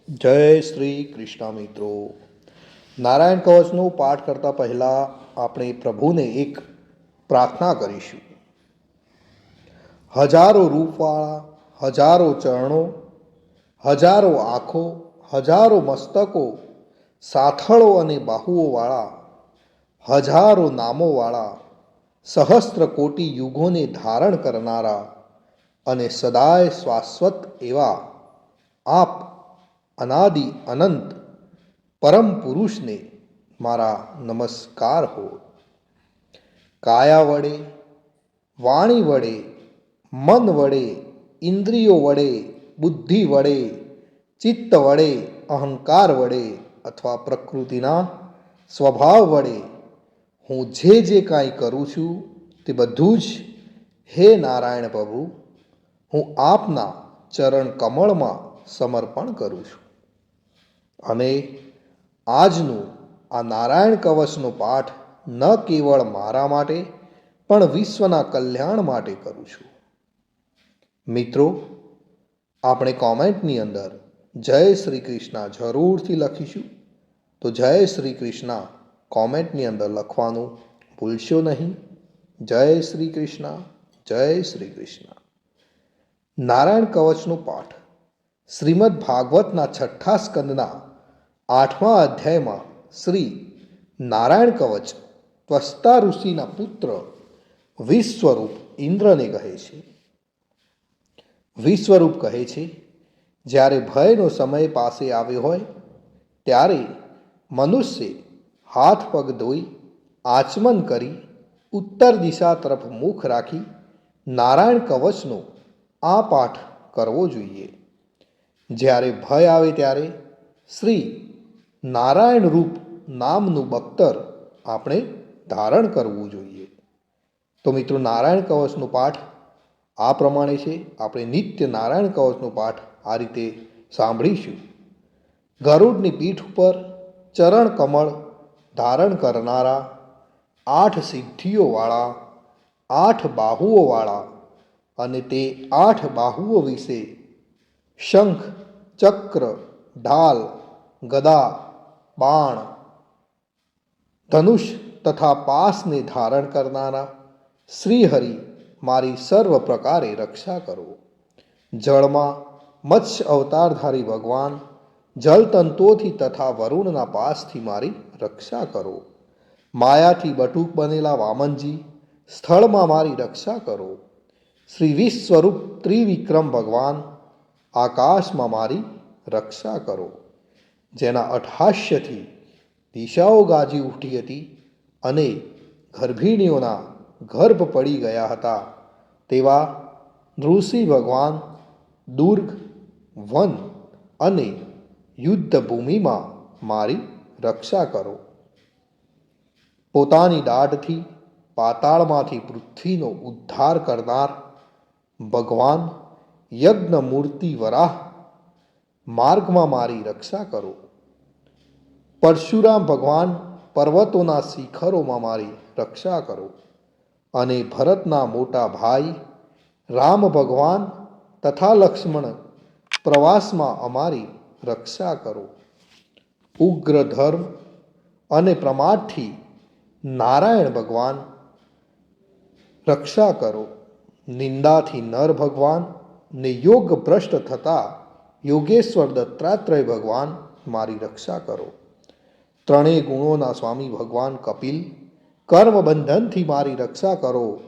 જય શ્રી કૃષ્ણ મિત્રો. નારાયણ કવચનો પાઠ કરતા પહેલા આપણે પ્રભુને એક પ્રાર્થના કરીશું. હજારો રૂપવાળા, હજારો ચરણો, હજારો આંખો, હજારો મસ્તકો, સાથળો અને બાહુઓવાળા, હજારો નામોવાળા, સહસ્ત્ર કોટી યુગોને ધારણ કરનારા અને સદાય શાશ્વત એવા આપ અનાદિ અનંત પરમ પુરુષને મારા નમસ્કાર હો. કાયા વડે, વાણી વડે, મન વડે, ઇન્દ્રિયો વડે, બુદ્ધિ વડે, ચિત્ત વડે, અહંકાર વડે અથવા પ્રકૃતિના સ્વભાવ વડે હું જે કાંઈ કરું છું તે બધું જ હે નારાયણ પ્રભુ હું આપના ચરણ કમળમાં સમર્પણ કરું છું. અને આજનું આ નારાયણ કવચનો પાઠ ન કેવળ મારા માટે પણ વિશ્વના કલ્યાણ માટે કરું છું. મિત્રો, આપણે કોમેન્ટની અંદર જય શ્રી કૃષ્ણ જરૂરથી લખીશું, તો જય શ્રી કૃષ્ણ કોમેન્ટની અંદર લખવાનું ભૂલશો નહીં. જય શ્રી કૃષ્ણ, જય શ્રી કૃષ્ણ. નારાયણ કવચનો પાઠ શ્રીમદ ભાગવતના 6ઠ્ઠા સ્કંદના 8મા અધ્યાયમાં શ્રી નારાયણ કવચ ત્વષ્ટા ઋષિના પુત્ર વિશ્વરૂપ ઇન્દ્રને કહે છે. વિશ્વરૂપ કહે છે, જ્યારે ભયનો સમય પાસે આવ્યો હોય ત્યારે મનુષ્ય હાથ પગ ધોઈ આચમન કરી ઉત્તર દિશા તરફ મુખ રાખી નારાયણ કવચનો આ પાઠ કરવો જોઈએ. જ્યારે ભય આવે ત્યારે શ્રી નારાયણ રૂપ નામનું બખ્તર આપણે ધારણ કરવું જોઈએ. તો મિત્રો, નારાયણ કવચનો પાઠ આ પ્રમાણે છે. આપણે નિત્ય નારાયણ કવચનો પાઠ આ રીતે સાંભળીશું. ગરુડની પીઠ ઉપર ચરણ કમળ ધારણ કરનારા, 8 સિદ્ધિઓવાળા, 8 બાહુઓવાળા અને તે 8 બાહુઓ વિશે શંખ, ચક્ર, ઢાલ, ગદા, બાણ, ધનુષ તથા પાસને ધારણ કરનારા શ્રીહરિ મારી સર્વ પ્રકારે રક્ષા કરો. જળમાં મત્સ્ય અવતારધારી ભગવાન જલતંતુઓથી તથા વરુણના પાસથી મારી રક્ષા કરો. માયાથી બટુક બનેલા વામનજી સ્થળમાં મારી રક્ષા કરો. શ્રી વિશ્વરૂપ ત્રિવિક્રમ ભગવાન આકાશમાં મારી રક્ષા કરો. જેના અટ્ટહાસ્યથી દિશાઓ ગાજી ઉઠી હતી અને ગર્ભિણીઓના ગર્ભ પડી ગયા હતા તેવા નૃસિંહ ભગવાન દુર્ગ, વન અને યુદ્ધભૂમિમાં મારી રક્ષા કરો. પોતાની દાઢથી પાતાળમાંથી પૃથ્વીનો ઉદ્ધાર કરનાર ભગવાન યજ્ઞ મૂર્તિ વરાહ માર્ગમાં મારી રક્ષા કરો. પરશુરામ ભગવાન પર્વતોના શિખરોમાં મારી રક્ષા કરો. અને ભરતના મોટા ભાઈ રામ ભગવાન તથા લક્ષ્મણ પ્રવાસમાં અમારી રક્ષા કરો. ઉગ્ર ધર્મ અને પ્રમાદથી નારાયણ ભગવાન રક્ષા કરો. નિંદાથી નર ભગવાન ને યોગ ભ્રષ્ટ થતા યોગેશ્વર દત્તાત્રેય ભગવાન મારી રક્ષા કરો. ત્રણેય ગુણોના સ્વામી ભગવાન કપિલ કર્મબંધનથી મારી રક્ષા કરો.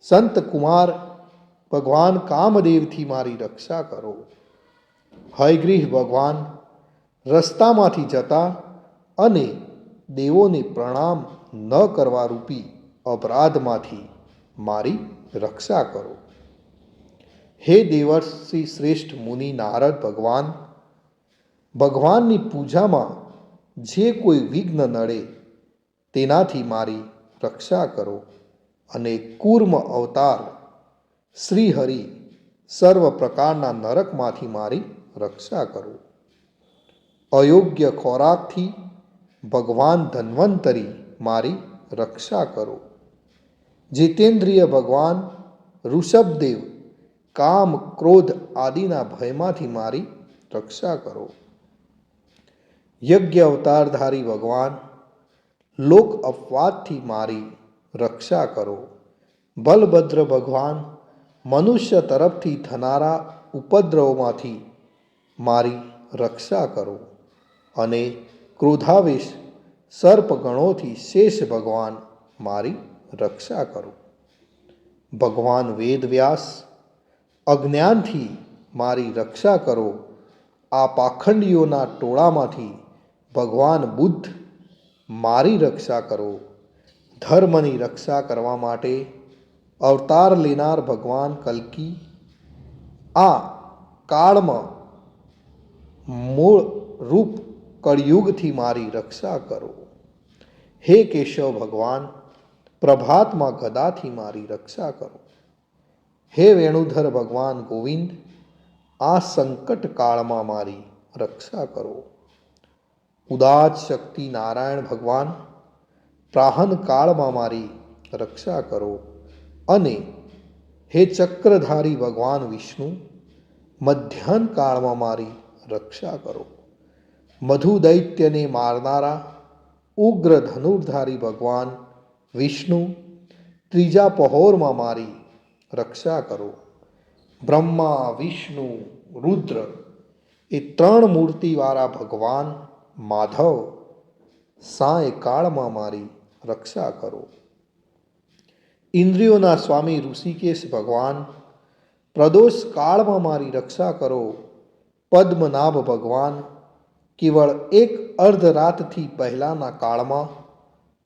સંત કુમાર ભગવાન કામદેવથી મારી રક્ષા કરો. હયગ્રીવ ભગવાન રસ્તામાંથી જતા અને દેવોને પ્રણામ ન કરવા રૂપી અપરાધમાંથી મારી રક્ષા કરો. હે દેવર્ષિ શ્રેષ્ઠ મુનિ નારદ ભગવાન, ભગવાનની પૂજામાં જે કોઈ વિઘ્ન નડે તેનાથી મારી રક્ષા કરો. અને કૂર્મ અવતાર શ્રીહરિ સર્વ પ્રકારના નરકમાંથી મારી રક્ષા કરો. અયોગ્ય ખોરાકથી ભગવાન ધન્વંતરી મારી રક્ષા કરો. જીતેન્દ્રિય ભગવાન ઋષભદેવ કામ, ક્રોધ આદિના ભયમાંથી મારી રક્ષા કરો. યજ્ઞ અવતારધારી ભગવાન, લોક અપવાદથી મારી રક્ષા કરો. બલભદ્ર ભગવાન, મનુષ્ય તરફથી થનારા ઉપદ્રવમાંથી મારી રક્ષા કરો. અને ક્રોધાવેશ સર્પગણોથી શેષ ભગવાન મારી રક્ષા કરો. ભગવાન વેદવ્યાસ, અજ્ઞાનથી મારી રક્ષા કરો. આ પાખંડીઓના ટોળામાંથી ભગવાન બુદ્ધ મારી રક્ષા કરો. ધર્મની રક્ષા કરવા માટે અવતાર લેનાર ભગવાન કલ્કી, આ કાળમાં મૂળ રૂપ કળિયુગથી મારી રક્ષા કરો. હે કેશવ ભગવાન, પ્રભાતમાં ગદાથી મારી રક્ષા કરો. હે વેણુધર ભગવાન ગોવિંદ, આ સંકટ કાળમાં મારી રક્ષા કરો. ઉદાત શક્તિ નારાયણ ભગવાન, પ્રાહન કાળમાં મારી રક્ષા કરો. અને હે ચક્રધારી ભગવાન વિષ્ણુ, મધ્યાહન કાળમાં મારી રક્ષા કરો. મધુ દૈત્યને મારનારા ઉગ્ર ધનુર્ધારી ભગવાન વિષ્ણુ, ત્રીજા પહોરમાં મારી રક્ષા કરો. બ્રહ્મા વિષ્ણુ રુદ્ર એ ત્રણ મૂર્તિવાળા ભગવાન માધવ, સાય કાળમાં મારી રક્ષા કરો. ઇન્દ્રિયોના સ્વામી ઋષિકેશ ભગવાન, પ્રદોષ કાળમાં મારી રક્ષા કરો. પદ્મનાભ ભગવાન, કેવળ એક અર્ધરાતથી પહેલાંના કાળમાં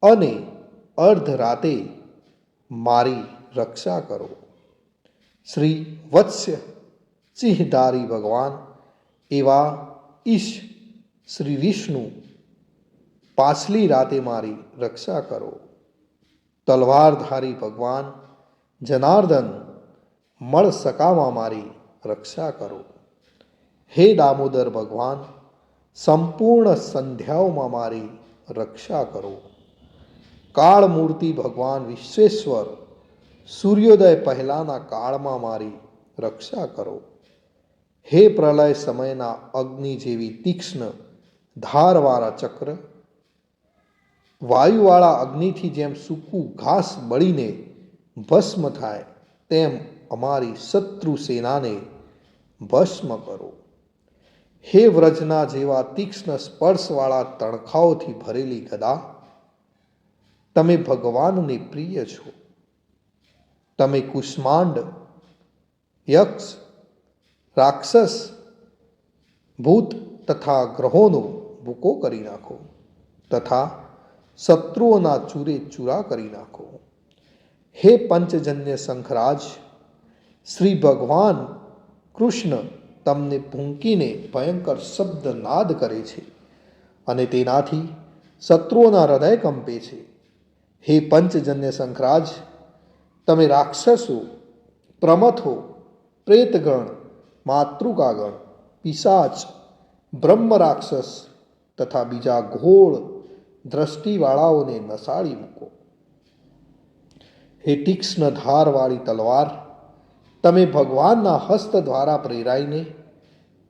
અને અર્ધરાતે મારી રક્ષા કરો. શ્રી વત્સ્ય સિંહધારી ભગવાન એવા ઈશ શ્રી વિષ્ણુ, પાછલી રાતે મારી રક્ષા કરો. તલવારધારી ભગવાન જનાર્દન, મળ સકામાં મારી રક્ષા કરો. હે દામોદર ભગવાન, સંપૂર્ણ સંધ્યાઓમાં મારી રક્ષા કરો. કાળમૂર્તિ ભગવાન વિશ્વેશ્વર, સૂર્યોદય પહેલાંના કાળમાં મારી રક્ષા કરો. હે પ્રલય સમયના અગ્નિ જેવી તીક્ષ્ણ ધારવાળા ચક્ર, વાયુવાળા અગ્નિથી જેમ સૂકું ઘાસ બળીને ભસ્મ થાય તેમ અમારી શત્રુ સેનાને ભસ્મ કરો. હે વ્રજના જેવા તીક્ષ્ણ સ્પર્શવાળા તણખાઓથી ભરેલી ગદા, તમે ભગવાનને પ્રિય છો. તમે કુષ્માંડ, યક્ષ, રાક્ષસ, ભૂત તથા ગ્રહોનો ભૂકો કરી નાખો તથા શત્રુઓના ચૂરે ચૂરા કરી નાખો. હે પંચજન્ય શંખરાજ, શ્રી ભગવાન કૃષ્ણ તમને ભૂંકીને ભયંકર શબ્દ નાદ કરે છે અને તેનાથી શત્રુઓના હૃદય કંપે છે. હે પંચજન્ય શંખરાજ, તમે રાક્ષસો, પ્રમથો, પ્રેતગણ, માતૃકાગણ, પિશાચ, બ્રહ્મ રાક્ષસ તથા બીજા ઘોળ દ્રષ્ટિવાળાઓને નસાડી મૂકો. હે તીક્ષ્ણ ધારવાળી તલવાર, તમે ભગવાનના હસ્ત દ્વારા પ્રેરાઈને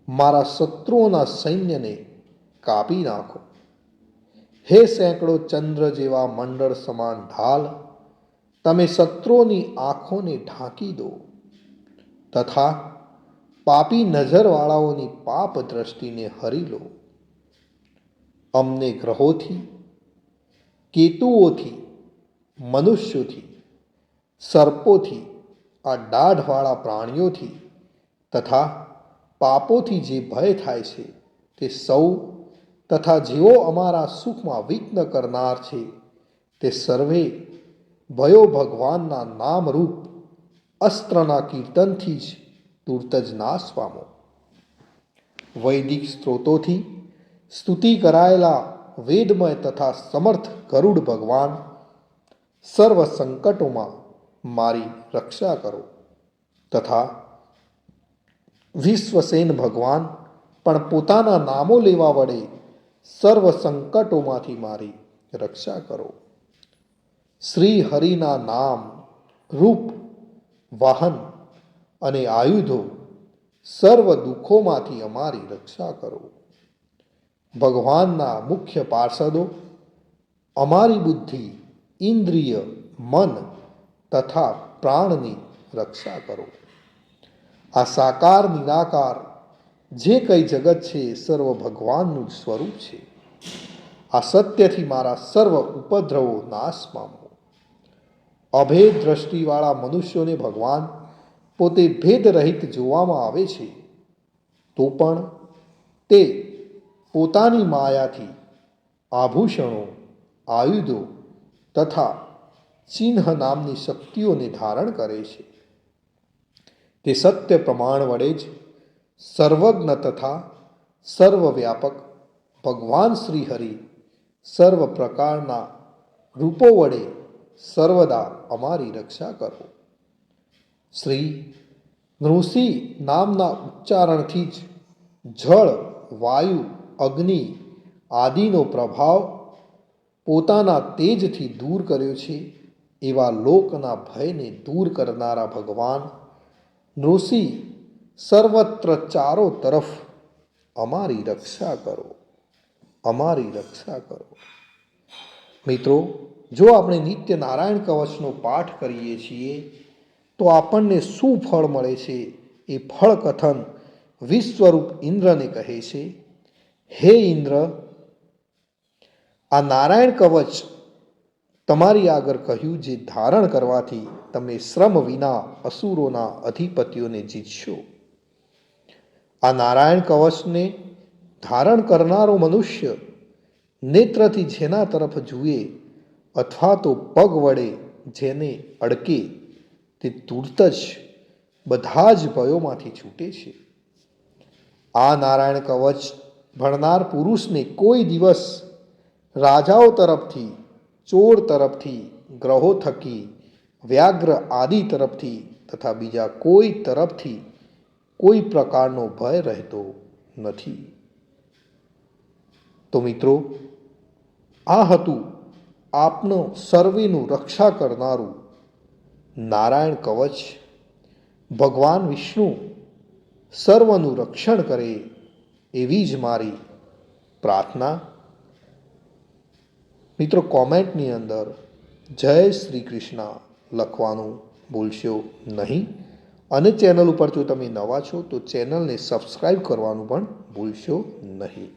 મારા શત્રુઓના સૈન્યને કાપી નાખો. હે સેંકડો ચંદ્ર જેવા મંડળ સમાન ઢાલ, તમે શત્રુઓની આંખોને ઢાંકી દો તથા પાપી નજરવાળાઓની પાપ દ્રષ્ટિને હરી લો. અમને ગ્રહોથી, કેતુઓથી, મનુષ્યોથી, સર્પોથી, આ દાઢવાળા પ્રાણીઓથી તથા પાપોથી જે ભય થાય છે તે સૌ તથા જેઓ અમારા સુખમાં વિઘ્ન કરનાર છે તે સર્વે ભયો ભગવાનના નામરૂપ અસ્ત્રના કીર્તનથી જ તુરત જ નાશ પામો. વૈદિક સ્ત્રોતોથી સ્તુતિ કરાયેલા વેદમય તથા સમર્થ ગરુડ ભગવાન, સર્વ સંકટોમાં મારી રક્ષા કરો તથા વિશ્વસેન ભગવાન પણ પોતાના નામો લેવા વડે સર્વ સંકટોમાંથી મારી રક્ષા કરો. શ્રી હરિના નામ, રૂપ, વાહન અને આયુધો સર્વ દુઃખોમાંથી અમારી રક્ષા કરો. ભગવાનના મુખ્ય પાર્ષદો, અમારી બુદ્ધિ, ઇન્દ્રિય, મન તથા પ્રાણની રક્ષા કરો. આ સાકાર નિરાકાર જે કંઈ જગત છે એ સર્વ ભગવાનનું જ સ્વરૂપ છે. આ સત્યથી મારા સર્વ ઉપદ્રવો નાશ પામો. અભેદ દ્રષ્ટિવાળા મનુષ્યોને ભગવાન પોતે ભેદરહિત જોવામાં આવે છે, તો પણ તે પોતાની માયાથી આભૂષણો, આયુધો તથા ચિહ્ન નામની શક્તિઓને ધારણ કરે છે. તે સત્ય પ્રમાણ વડે જ સર્વજ્ઞ તથા સર્વવ્યાપક ભગવાન શ્રી હરિ સર્વ પ્રકારના રૂપો વડે સર્વદા અમારી રક્ષા કરો. શ્રી નૃસિંહ નામના ઉચ્ચારણથી જ જળ, વાયુ, અગ્નિ આદિનો પ્રભાવ પોતાના તેજથી દૂર કર્યો છે. એવા લોકના ભયને દૂર કરનારા ભગવાન નૃસિંહ સર્વત્ર ચારો તરફ અમારી રક્ષા કરો, અમારી રક્ષા કરો. મિત્રો, જો આપણે નિત્ય નારાયણ કવચનો પાઠ કરીએ છીએ તો આપણને શું ફળ મળે છે એ ફળ કથન વિશ્વરૂપ ઇન્દ્રને કહે છે. હે ઇન્દ્ર, આ નારાયણ કવચ તમારી આગળ કહ્યું જે ધારણ કરવાથી તમે શ્રમ વિના અસુરોના અધિપતિઓને જીતશો. આ નારાયણ કવચને ધારણ કરનારો મનુષ્ય નેત્રથી જેના તરફ જુએ અથવા તો પગ વડે જેને અડકે તે તુરત જ બધા જ ભયોમાંથી છૂટે છે. આ નારાયણ કવચ ભણનાર પુરુષને કોઈ દિવસ રાજાઓ તરફથી, ચોર તરફથી, ગ્રહો થકી, વ્યાઘ્ર આદિ તરફથી તથા બીજા કોઈ તરફથી કોઈ પ્રકારનો ભય રહેતો નથી. તો મિત્રો, આ હતું આપનો સર્વેનું રક્ષા કરનારું નારાયણ કવચ. ભગવાન વિષ્ણુ સર્વનું રક્ષણ કરે એવી જ મારી પ્રાર્થના. મિત્રો, કોમેન્ટની અંદર જય શ્રી કૃષ્ણ લખવાનું ભૂલશો નહીં. અને ચેનલ ઉપર જો તમે નવા છો તો ચેનલને સબસ્ક્રાઈબ કરવાનું પણ ભૂલશો નહીં.